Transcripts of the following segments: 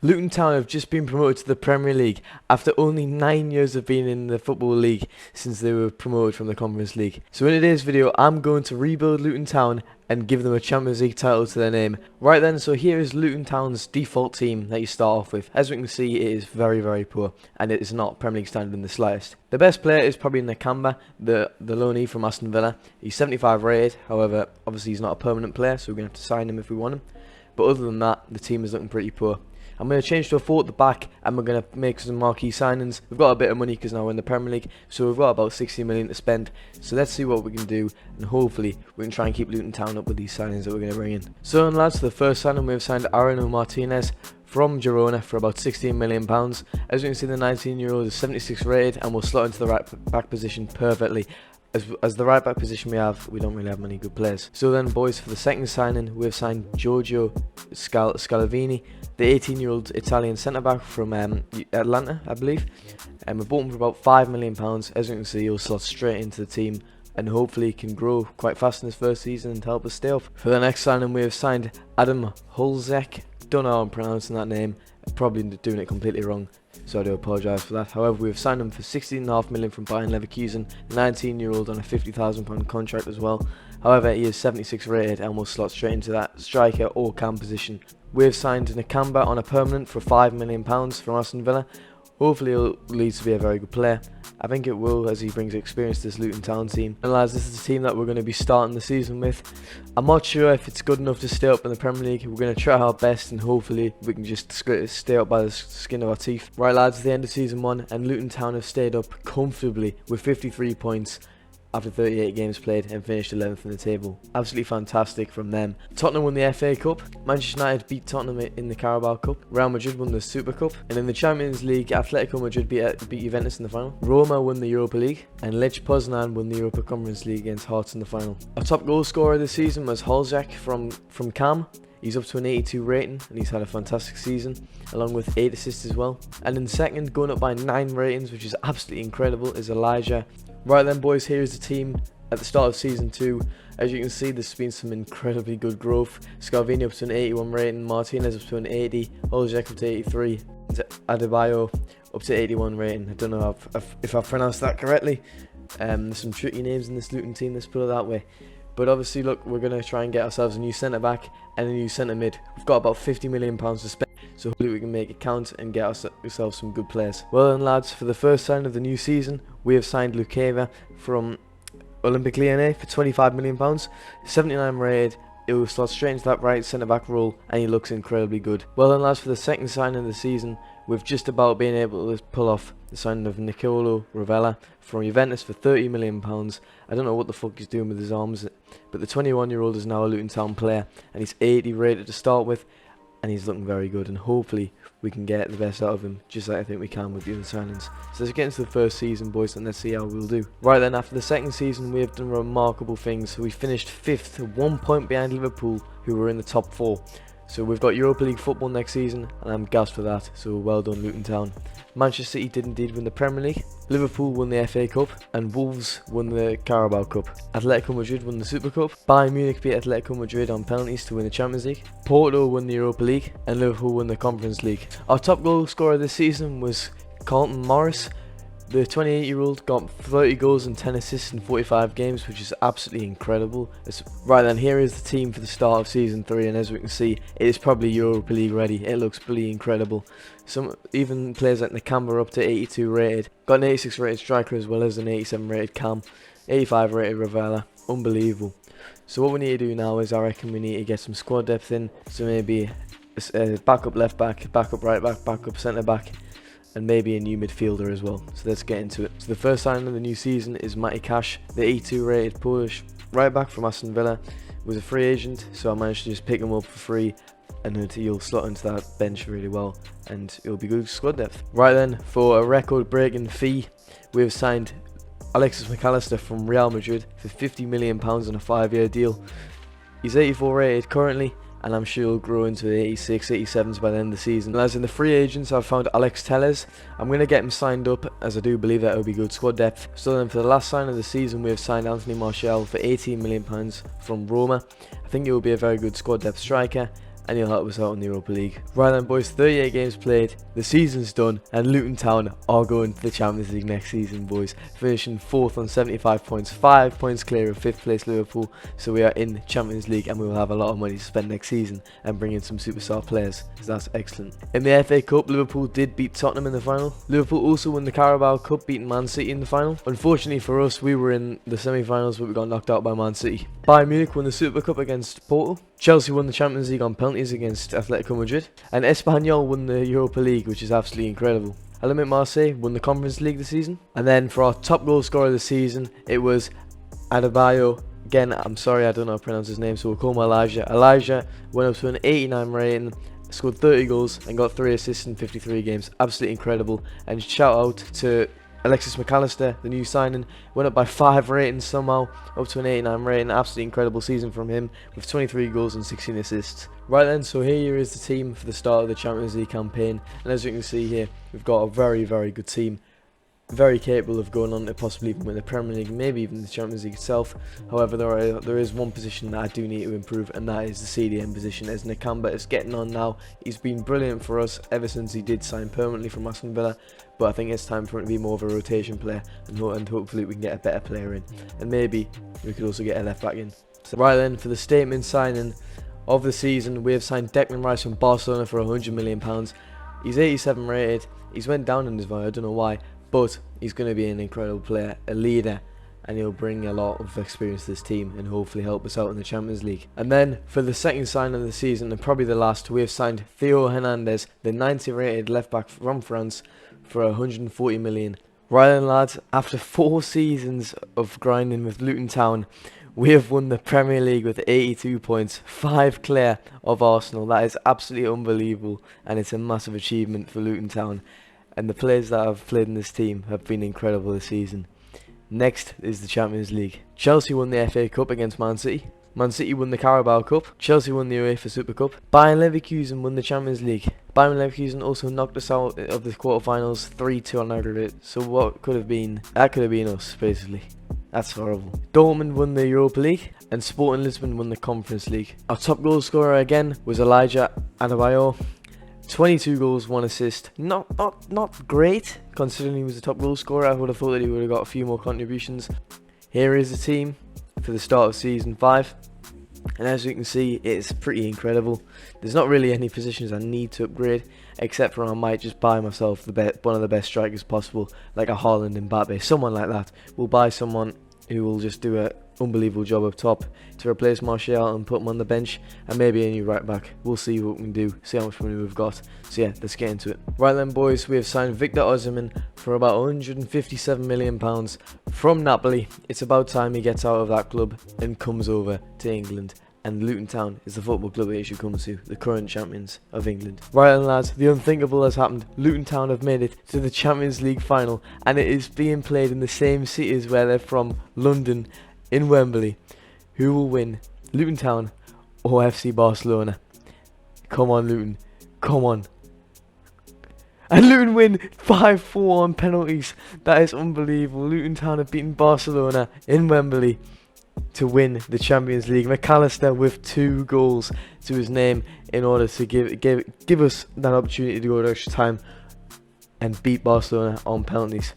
Luton Town have just been promoted to the Premier League after only 9 years of being in the Football League since they were promoted from the Conference League. So in today's video, I'm going to rebuild Luton Town and give them a Champions League title to their name. Right then, so here is Luton Town's default team that you start off with. As we can see, it is very, very poor, and it is not Premier League standard in the slightest. The best player is probably Nakamba, the loanee from Aston Villa. He's 75 rated, however, obviously he's not a permanent player, so we're going to have to sign him if we want him. But other than that, the team is looking pretty poor. I'm going to change to a 4 at the back, and we're going to make some marquee signings. We've got a bit of money because now we're in the Premier League, so we've got about 60 million to spend. So let's see what we can do, and hopefully we can try and keep Luton Town up with these signings that we're going to bring in. So then, lads, the first signing, we've signed Arano Martinez from Girona for about £16 million. As you can see, the 19-year-old is 76 rated and will slot into the right back position perfectly. As the right back position we don't really have many good players. So then, boys, for the second signing, we've signed Giorgio Scalavini, the 18-year-old Italian centre-back from Atlanta, I believe. And we bought him for about £5 million. As you can see, he'll slot straight into the team and hopefully he can grow quite fast in his first season and help us stay up. For the next signing, we have signed Adam Holzek. Don't know how I'm pronouncing that name. I'm probably doing it completely wrong, so I do apologise for that. However, we have signed him for £16.5 million from Bayern Leverkusen, 19-year-old on a £50,000 contract as well. However, he is 76 rated and will slot straight into that striker or cam position. We have signed Nakamba on a permanent for £5 million from Aston Villa. Hopefully he'll lead to be a very good player. I think it will, as he brings experience to this Luton Town team. And lads, this is the team that we're going to be starting the season with. I'm not sure if it's good enough to stay up in the Premier League. We're going to try our best and hopefully we can just stay up by the skin of our teeth. Right lads, it's the end of season 1 and Luton Town have stayed up comfortably with 53 points after 38 games played and finished 11th in the table. Absolutely fantastic from them. Tottenham won the FA Cup, Manchester United beat Tottenham in the Carabao Cup, Real Madrid won the Super Cup, and in the Champions League, Atletico Madrid beat Juventus in the final. Roma won the Europa League, and Lech Poznan won the Europa Conference League against Hearts in the final. Our top goal scorer this season was Holzek from Cam. He's up to an 82 rating and he's had a fantastic season, along with 8 assists as well. And in second, going up by 9 ratings, which is absolutely incredible, is Elijah. Right then, boys, here is the team at the start of season 2. As you can see, there's been some incredibly good growth. Scalvini up to an 81 rating, Martinez up to an 80, Olejek up to 83, Adebayo up to 81 rating. I don't know if I've pronounced that correctly. There's some tricky names in this Luton team, let's put it that way. But obviously, look, we're going to try and get ourselves a new centre-back and a new centre-mid. We've got about £50 million to spend, so hopefully we can make it count and get ourselves some good players. Well then, lads, for the first sign of the new season, we have signed Lukeva from Olympique Lyonnais for £25 million, 79 rated. It will slot straight into that right centre-back role and he looks incredibly good. Well then, lads, for the second signing of the season, we've just about been able to pull off the signing of Nicolo Ravella from Juventus for £30 million. I don't know what the fuck he's doing with his arms, but the 21-year-old is now a Luton Town player and he's 80 rated to start with and he's looking very good and hopefully we can get the best out of him, just like I think we can with the other signings. So let's get into the first season, boys, and let's see how we'll do. Right then, after the second season, we have done remarkable things. We finished 5th, 1 point behind Liverpool, who were in the top 4. So we've got Europa League football next season, and I'm gassed for that, so well done Luton Town. Manchester City did indeed win the Premier League, Liverpool won the FA Cup, and Wolves won the Carabao Cup. Atletico Madrid won the Super Cup, Bayern Munich beat Atletico Madrid on penalties to win the Champions League, Porto won the Europa League, and Liverpool won the Conference League. Our top goal scorer this season was Carlton Morris. The 28-year-old got 30 goals and 10 assists in 45 games, which is absolutely incredible. Right then, here is the team for the start of Season 3, and as we can see, it is probably Europa League ready. It looks pretty incredible. Even players like Nakamba are up to 82 rated. Got an 86 rated striker as well as an 87 rated Cam, 85 rated Ravella. Unbelievable. So what we need to do now is, I reckon we need to get some squad depth in. So maybe a backup left back, backup right back, backup centre back, and maybe a new midfielder as well. So let's get into it. So the first signing of the new season is Matty Cash, the 82 rated Polish right back from Aston Villa. Was a free agent, so I managed to just pick him up for free, and he'll slot into that bench really well, and it'll be good squad depth. Right then, for a record-breaking fee, we have signed Alexis McAllister from Real Madrid for £50 million on a 5-year deal. He's 84 rated currently, and I'm sure he'll grow into the 86, 87s by the end of the season. And as in the free agents, I've found Alex Telles. I'm going to get him signed up, as I do believe that it will be good squad depth. So then for the last sign of the season, we have signed Anthony Martial for £18 million from Roma. I think he will be a very good squad depth striker, and he'll help us out in the Europa League. Right then boys, 38 games played, the season's done, and Luton Town are going to the Champions League next season boys, finishing 4th on 75 points, 5 points clear of 5th place Liverpool, so we are in Champions League and we will have a lot of money to spend next season and bring in some superstar players, so that's excellent. In the FA Cup, Liverpool did beat Tottenham in the final. Liverpool also won the Carabao Cup, beating Man City in the final. Unfortunately for us, we were in the semi-finals but we got knocked out by Man City. Bayern Munich won the Super Cup against Porto. Chelsea won the Champions League on penalties against Atletico Madrid, and Espanyol won the Europa League, which is absolutely incredible. Olympique Marseille won the Conference League this season. And then for our top goal scorer of the season, it was Adebayo. Again, I'm sorry, I don't know how to pronounce his name, so we'll call him Elijah. Elijah went up to an 89 rating, scored 30 goals and got 3 assists in 53 games. Absolutely incredible. And shout out to Alexis McAllister, the new signing, went up by 5 ratings somehow, up to an 89 rating. Absolutely incredible season from him with 23 goals and 16 assists. Right then, so here is the team for the start of the Champions League campaign, and as you can see here, we've got a very good team, very capable of going on to possibly even win the Premier League, maybe even the Champions League itself. However, there is one position that I do need to improve, and that is the CDM position, as Nakamba is getting on now. He's been brilliant for us ever since he did sign permanently from Aston Villa, but I think it's time for him to be more of a rotation player, and hopefully we can get a better player in, and maybe we could also get a left back in. So right then, for the statement signing of the season, we have signed Declan Rice from Barcelona for £100 million. He's 87 rated, he's went down in his value, I don't know why, but he's going to be an incredible player, a leader, and he'll bring a lot of experience to this team and hopefully help us out in the Champions League. And then for the second sign of the season, and probably the last, we have signed Theo Hernandez, the 90 rated left back from France, for £140 million. Right then lads, after 4 seasons of grinding with Luton Town, we have won the Premier League with 82 points, 5 clear of Arsenal. That is absolutely unbelievable, and it's a massive achievement for Luton Town. And the players that have played in this team have been incredible this season. Next is the Champions League. Chelsea won the FA Cup against Man City. Man City won the Carabao Cup. Chelsea won the UEFA Super Cup. Bayern Leverkusen won the Champions League. Bayern Leverkusen also knocked us out of the quarterfinals 3-2 on aggregate. So what could have been? That could have been us, basically. That's horrible. Dortmund won the Europa League, and Sporting Lisbon won the Conference League. Our top goal scorer again was Elijah Adebayo. 22 goals, 1 assist. Not great, considering he was the top goal scorer. I would have thought that he would have got a few more contributions. Here is the team for the start of season 5. And as you can see, it's pretty incredible. There's not really any positions I need to upgrade, except for I might just buy myself one of the best strikers possible, like a Haaland and Mbappe, someone like that. We'll buy someone who will just do an unbelievable job up top to replace Martial and put him on the bench, and maybe a new right back. We'll see what we can do, see how much money we've got. So yeah, let's get into it. Right then boys, we have signed Victor Osimhen for about £157 million from Napoli. It's about time he gets out of that club and comes over to England. And Luton Town is the football club that he should come to, the current champions of England. Right then lads, the unthinkable has happened. Luton Town have made it to the Champions League final, and it is being played in the same city as where they're from, London, in Wembley. Who will win, Luton Town or FC Barcelona? Come on Luton, come on. And Luton win 5-4 on penalties. That is unbelievable. Luton Town have beaten Barcelona in Wembley to win the Champions League. McAllister with 2 goals to his name in order to give us that opportunity to go to extra time and beat Barcelona on penalties.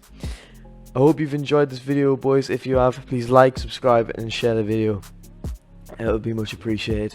I hope you've enjoyed this video boys. If you have, please like, subscribe and share the video. It would be much appreciated.